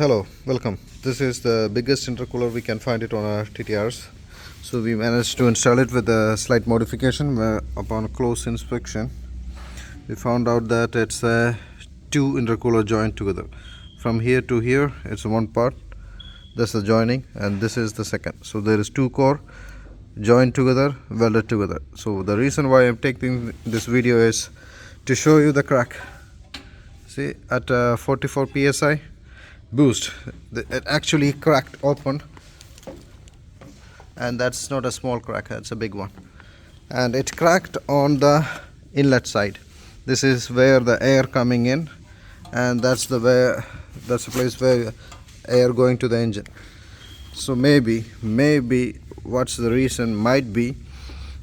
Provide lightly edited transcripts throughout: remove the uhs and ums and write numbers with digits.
Hello, welcome. This is the biggest intercooler we can find it on our TTRs. So we managed to install it with a slight modification where upon close inspection we found out that it's two intercooler joined together. From here to here it's one part, that's the joining, and this is the second. So there is two core joined together, welded together. So the reason why I'm taking this video is to show you the crack. See, at 44 psi boost, it actually cracked open, and that's not a small crack, it's a big one, and it cracked on the inlet side. This is where the air coming in, and that's the place where air going to the engine. So maybe what's the reason might be,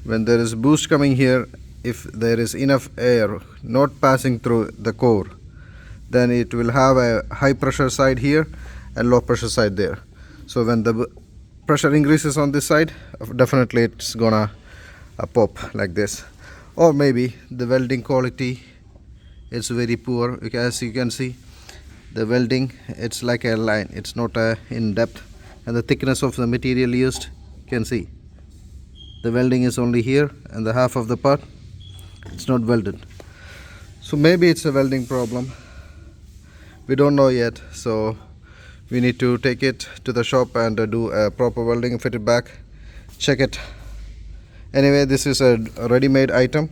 when there is boost coming here, if there is enough air not passing through the core, then it will have a high pressure side here and low pressure side there. So when the pressure increases on this side, definitely it's gonna pop like this. Or maybe the welding quality is very poor. As you can see, the welding, it's like a line, it's not in depth, and the thickness of the material used, you can see the welding is only here, and the half of the part it's not welded. So maybe it's a welding problem. We don't know yet, so we need to take it to the shop and do a proper welding, fit it back, check it. Anyway, this is a ready-made item.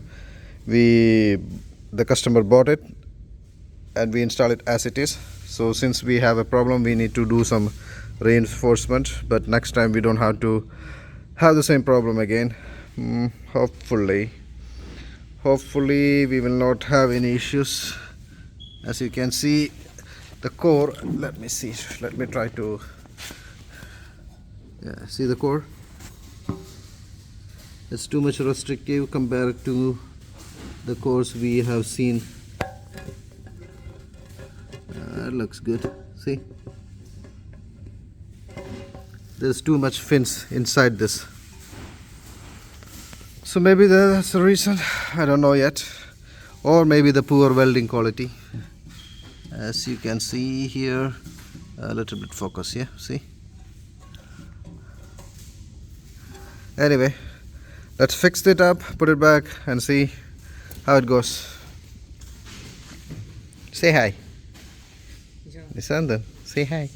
The customer bought it and we install it as it is. So since we have a problem, we need to do some reinforcement, but next time we don't have to have the same problem again. Hopefully we will not have any issues. As you can see, the core, let me try to see the core. It's too much restrictive compared to the cores we have seen. That looks good. See, there's too much fins inside this, so maybe that's the reason. I don't know yet. Or maybe the poor welding quality. As you can see here, a little bit focus here, see. Anyway, let's fix it up, put it back, and see how it goes. Say hi. Nisandan, say hi.